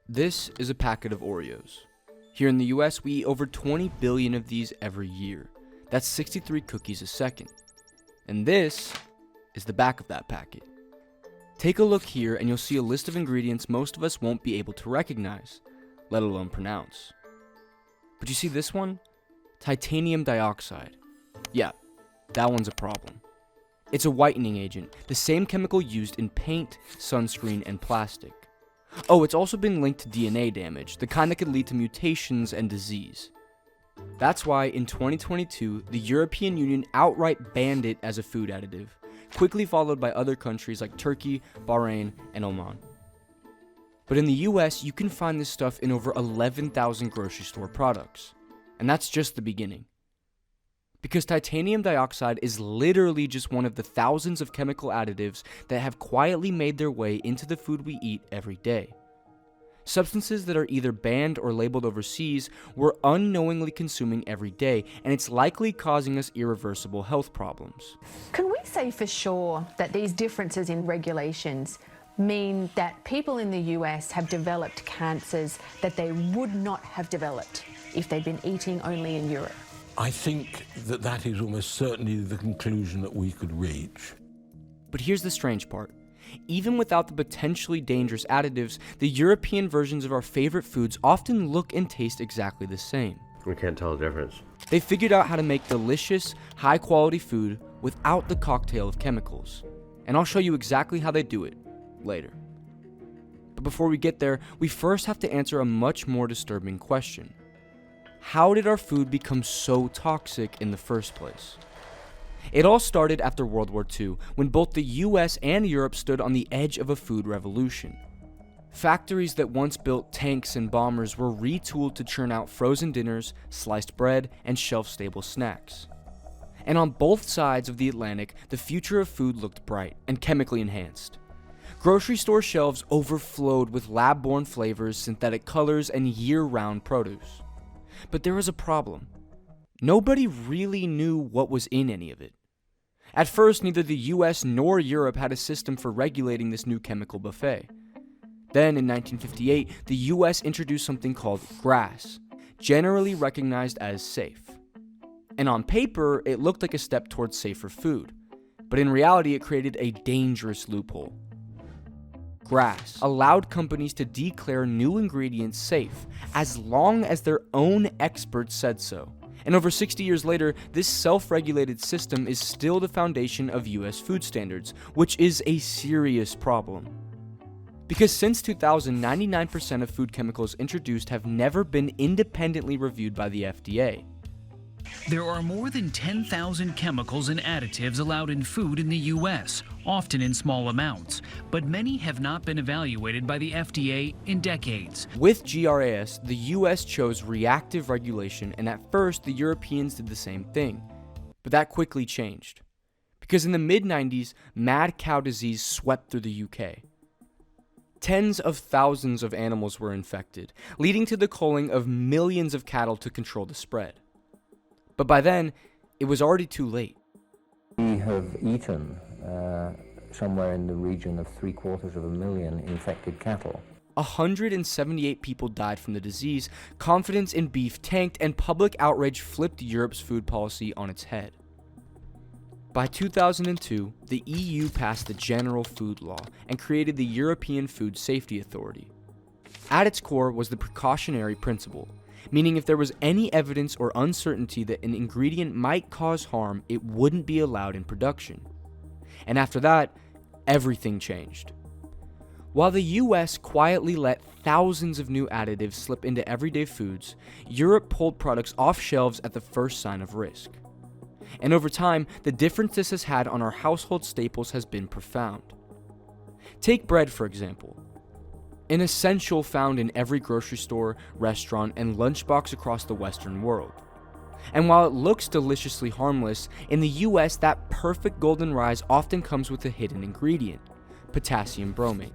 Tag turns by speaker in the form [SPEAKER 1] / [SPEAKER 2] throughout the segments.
[SPEAKER 1] This is a packet of Oreos. Here in the US, we eat over 20 billion of these every year. That's 63 cookies a second. And this is the back of that packet. Take a look here and you'll see a list of ingredients most of us won't be able to recognize, let alone pronounce. But you see this one? Titanium dioxide. Yeah, that one's a problem. It's a whitening agent, the same chemical used in paint, sunscreen, and plastic. Oh, it's also been linked to DNA damage, the kind that could lead to mutations and disease. That's why in 2022, the European Union outright banned it as a food additive, quickly followed by other countries like Turkey, Bahrain, and Oman. But in the US, you can find this stuff in over 11,000 grocery store products. And that's just the beginning. Because titanium dioxide is literally just one of the thousands of chemical additives that have quietly made their way into the food we eat every day. Substances that are either banned or labeled overseas we're unknowingly consuming every day, and it's likely causing us irreversible health problems.
[SPEAKER 2] Can we say for sure that these differences in regulations mean that people in the US have developed cancers that they would not have developed if they'd been eating only in Europe?
[SPEAKER 3] I think that is almost certainly the conclusion that we could reach.
[SPEAKER 1] But here's the strange part. Even without the potentially dangerous additives, the European versions of our favorite foods often look and taste exactly the same.
[SPEAKER 4] We can't tell the difference.
[SPEAKER 1] They figured out how to make delicious, high-quality food without the cocktail of chemicals. And I'll show you exactly how they do it later. But before we get there, we first have to answer a much more disturbing question. How did our food become so toxic in the first place? It all started after World War II, when both the US and Europe stood on the edge of a food revolution. Factories that once built tanks and bombers were retooled to churn out frozen dinners, sliced bread, and shelf-stable snacks. And on both sides of the Atlantic, the future of food looked bright and chemically enhanced. Grocery store shelves overflowed with lab-born flavors, synthetic colors, and year-round produce. But there was a problem. Nobody really knew what was in any of it. At first, neither the US nor Europe had a system for regulating this new chemical buffet. Then, in 1958, the US introduced something called GRAS, generally recognized as safe. And on paper, it looked like a step towards safer food. But in reality, it created a dangerous loophole. GRAS allowed companies to declare new ingredients safe as long as their own experts said so. And over 60 years later, this self-regulated system is still the foundation of US food standards, which is a serious problem. Because since 2000, 99% of food chemicals introduced have never been independently reviewed by the FDA.
[SPEAKER 5] There are more than 10,000 chemicals and additives allowed in food in the U.S., often in small amounts, but many have not been evaluated by the FDA in decades.
[SPEAKER 1] With GRAS, the U.S. chose reactive regulation, and at first the Europeans did the same thing. But that quickly changed. Because in the mid-90s, mad cow disease swept through the UK. Tens of thousands of animals were infected, leading to the culling of millions of cattle to control the spread. But by then, it was already too late.
[SPEAKER 6] We have eaten somewhere in the region of 750,000 infected cattle.
[SPEAKER 1] 178 people died from the disease, confidence in beef tanked, and public outrage flipped Europe's food policy on its head. By 2002, the EU passed the General Food Law and created the European Food Safety Authority. At its core was the precautionary principle, meaning if there was any evidence or uncertainty that an ingredient might cause harm, it wouldn't be allowed in production. And after that, everything changed. While the US quietly let thousands of new additives slip into everyday foods, Europe pulled products off shelves at the first sign of risk. And over time, the difference this has had on our household staples has been profound. Take bread, for example. An essential found in every grocery store, restaurant, and lunchbox across the Western world. And while it looks deliciously harmless, in the US that perfect golden rise often comes with a hidden ingredient, potassium bromate.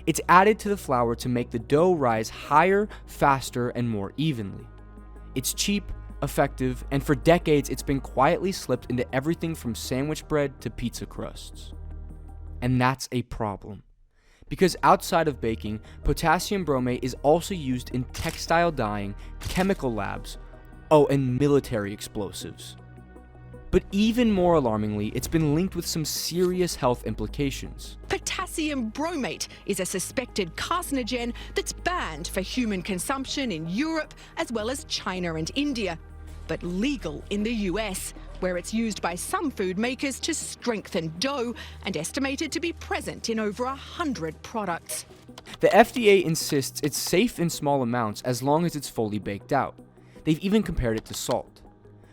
[SPEAKER 1] It's added to the flour to make the dough rise higher, faster, and more evenly. It's cheap, effective, and for decades it's been quietly slipped into everything from sandwich bread to pizza crusts. And that's a problem. Because outside of baking, potassium bromate is also used in textile dyeing, chemical labs, and military explosives. But even more alarmingly, it's been linked with some serious health implications.
[SPEAKER 4] Potassium bromate is a suspected carcinogen that's banned for human consumption in Europe as well as China and India, but legal in the US, where it's used by some food makers to strengthen dough and estimated to be present in over 100 products.
[SPEAKER 1] The FDA insists it's safe in small amounts as long as it's fully baked out. They've even compared it to salt.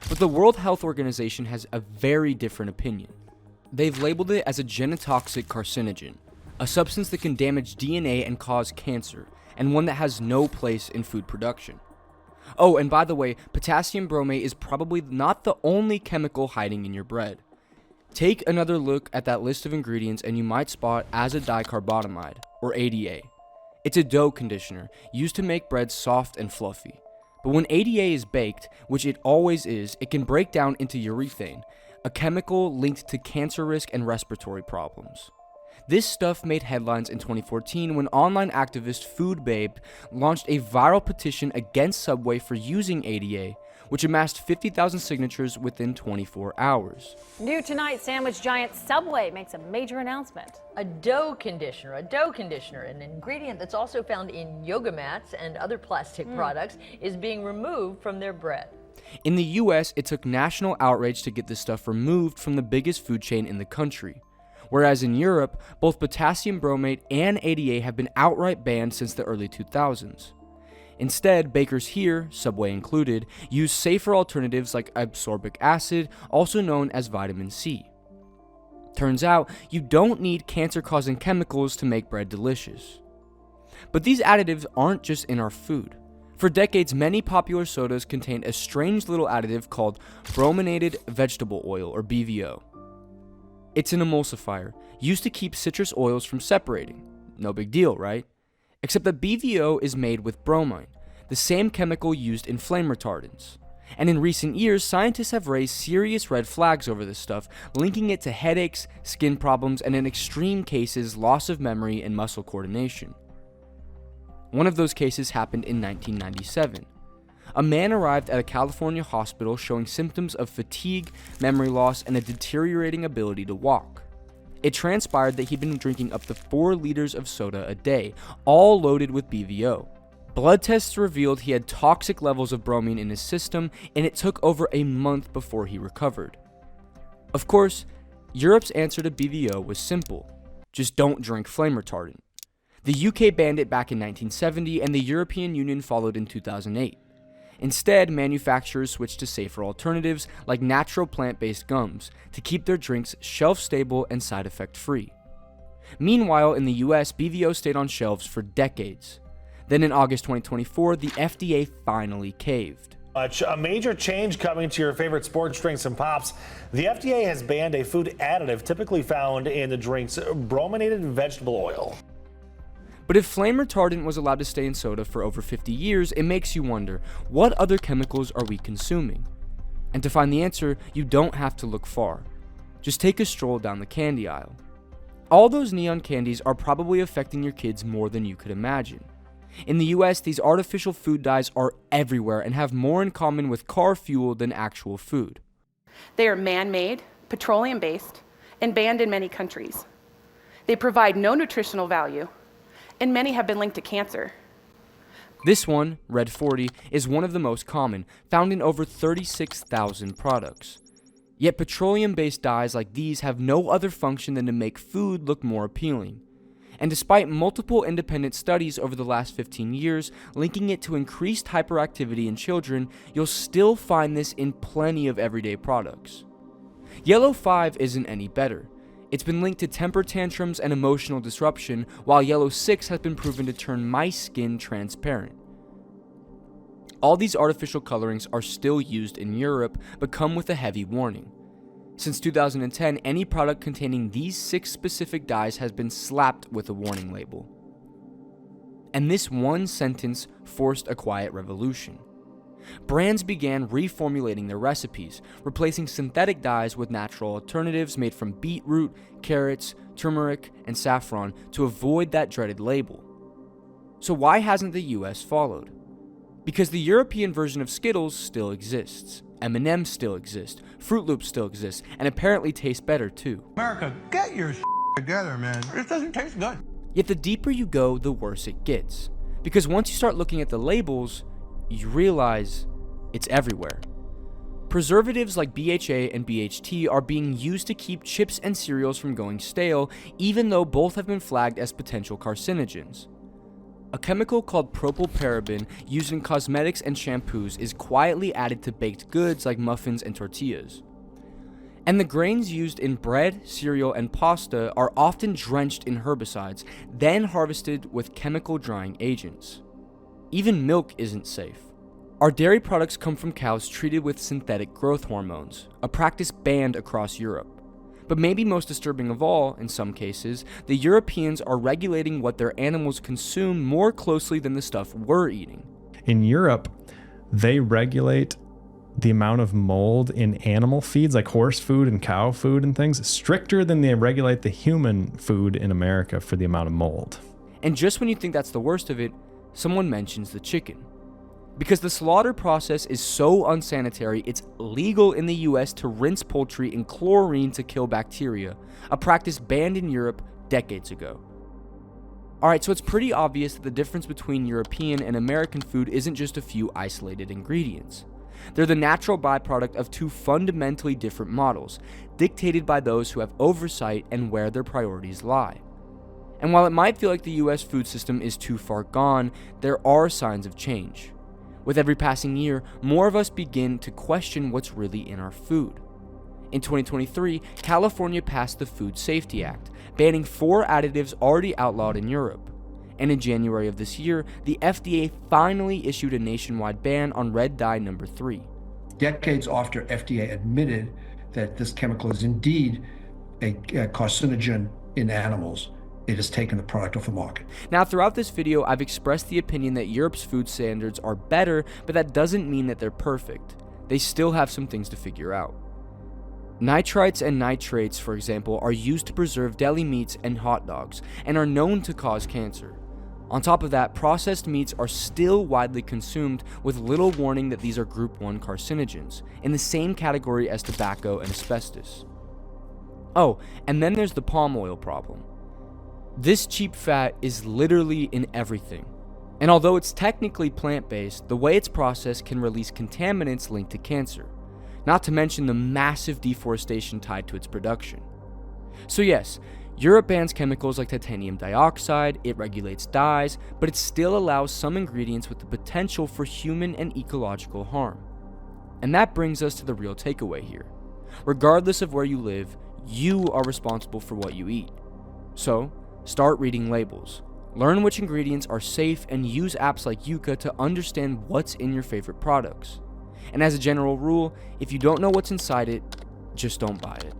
[SPEAKER 1] But the World Health Organization has a very different opinion. They've labeled it as a genotoxic carcinogen, a substance that can damage DNA and cause cancer, and one that has no place in food production. Oh, and by the way, potassium bromate is probably not the only chemical hiding in your bread. Take another look at that list of ingredients and you might spot azodicarbonamide, or ADA. It's a dough conditioner used to make bread soft and fluffy. But when ADA is baked, which it always is, it can break down into urethane, a chemical linked to cancer risk and respiratory problems. This stuff made headlines in 2014 when online activist Food Babe launched a viral petition against Subway for using ADA, which amassed 50,000 signatures within 24 hours.
[SPEAKER 7] New tonight, sandwich giant Subway makes a major announcement.
[SPEAKER 8] A dough conditioner, an ingredient that's also found in yoga mats and other plastic products, is being removed from their bread.
[SPEAKER 1] In the US, it took national outrage to get this stuff removed from the biggest food chain in the country. Whereas in Europe, both potassium bromate and ADA have been outright banned since the early 2000s. Instead, bakers here, Subway included, use safer alternatives like ascorbic acid, also known as vitamin C. Turns out, you don't need cancer-causing chemicals to make bread delicious. But these additives aren't just in our food. For decades, many popular sodas contained a strange little additive called brominated vegetable oil, or BVO. It's an emulsifier, used to keep citrus oils from separating. No big deal, right? Except that BVO is made with bromine, the same chemical used in flame retardants. And in recent years, scientists have raised serious red flags over this stuff, linking it to headaches, skin problems, and in extreme cases, loss of memory and muscle coordination. One of those cases happened in 1997. A man arrived at a California hospital showing symptoms of fatigue, memory loss, and a deteriorating ability to walk. It transpired that he'd been drinking up to 4 liters of soda a day, all loaded with BVO. Blood tests revealed he had toxic levels of bromine in his system, and it took over a month before he recovered. Of course, Europe's answer to BVO was simple: just don't drink flame retardant. The UK banned it back in 1970, and the European Union followed in 2008. Instead, manufacturers switched to safer alternatives like natural plant-based gums to keep their drinks shelf-stable and side-effect-free. Meanwhile, in the US, BVO stayed on shelves for decades. Then in August 2024, the FDA finally caved.
[SPEAKER 9] A major change coming to your favorite sports drinks and pops. The FDA has banned a food additive typically found in the drinks, brominated vegetable oil.
[SPEAKER 1] But if flame retardant was allowed to stay in soda for over 50 years, it makes you wonder, what other chemicals are we consuming? And to find the answer, you don't have to look far. Just take a stroll down the candy aisle. All those neon candies are probably affecting your kids more than you could imagine. In the US, these artificial food dyes are everywhere and have more in common with car fuel than actual food.
[SPEAKER 10] They are man-made, petroleum-based, and banned in many countries. They provide no nutritional value, and many have been linked to cancer.
[SPEAKER 1] This one, Red 40, is one of the most common, found in over 36,000 products. Yet petroleum-based dyes like these have no other function than to make food look more appealing. And despite multiple independent studies over the last 15 years linking it to increased hyperactivity in children, you'll still find this in plenty of everyday products. Yellow 5 isn't any better. It's been linked to temper tantrums and emotional disruption, while Yellow 6 has been proven to turn mice skin transparent. All these artificial colorings are still used in Europe, but come with a heavy warning. Since 2010, any product containing these 6 specific dyes has been slapped with a warning label. And this one sentence forced a quiet revolution. Brands began reformulating their recipes, replacing synthetic dyes with natural alternatives made from beetroot, carrots, turmeric, and saffron to avoid that dreaded label. So why hasn't the US followed? Because the European version of Skittles still exists, M&Ms still exist, Fruit Loops still exist, and apparently taste better too.
[SPEAKER 11] America, get your together, man. It doesn't taste good.
[SPEAKER 1] Yet the deeper you go, the worse it gets. Because once you start looking at the labels, you realize it's everywhere. Preservatives like BHA and BHT are being used to keep chips and cereals from going stale, even though both have been flagged as potential carcinogens. A chemical called propylparaben used in cosmetics and shampoos is quietly added to baked goods like muffins and tortillas. And the grains used in bread, cereal, and pasta are often drenched in herbicides, then harvested with chemical drying agents. Even milk isn't safe. Our dairy products come from cows treated with synthetic growth hormones, a practice banned across Europe. But maybe most disturbing of all, in some cases, the Europeans are regulating what their animals consume more closely than the stuff we're eating.
[SPEAKER 12] In Europe, they regulate the amount of mold in animal feeds, like horse food and cow food and things, stricter than they regulate the human food in America for the amount of mold.
[SPEAKER 1] And just when you think that's the worst of it, someone mentions the chicken. Because the slaughter process is so unsanitary, it's legal in the US to rinse poultry in chlorine to kill bacteria, a practice banned in Europe decades ago. Alright, so it's pretty obvious that the difference between European and American food isn't just a few isolated ingredients. They're the natural byproduct of two fundamentally different models, dictated by those who have oversight and where their priorities lie. And while it might feel like the US food system is too far gone, there are signs of change. With every passing year, more of us begin to question what's really in our food. In 2023, California passed the Food Safety Act, banning 4 additives already outlawed in Europe. And in January of this year, the FDA finally issued a nationwide ban on red dye number 3.
[SPEAKER 13] Decades after FDA admitted that this chemical is indeed a carcinogen in animals, it has taken the product off the market.
[SPEAKER 1] Now, throughout this video, I've expressed the opinion that Europe's food standards are better, but that doesn't mean that they're perfect. They still have some things to figure out. Nitrites and nitrates, for example, are used to preserve deli meats and hot dogs, and are known to cause cancer. On top of that, processed meats are still widely consumed with little warning that these are Group 1 carcinogens, in the same category as tobacco and asbestos. Oh, and then there's the palm oil problem. This cheap fat is literally in everything. And although it's technically plant-based, the way it's processed can release contaminants linked to cancer, not to mention the massive deforestation tied to its production. So yes, Europe bans chemicals like titanium dioxide, it regulates dyes, but it still allows some ingredients with the potential for human and ecological harm. And that brings us to the real takeaway here. Regardless of where you live, you are responsible for what you eat. So, start reading labels. Learn which ingredients are safe and use apps like Yuka to understand what's in your favorite products. And as a general rule, if you don't know what's inside it, just don't buy it.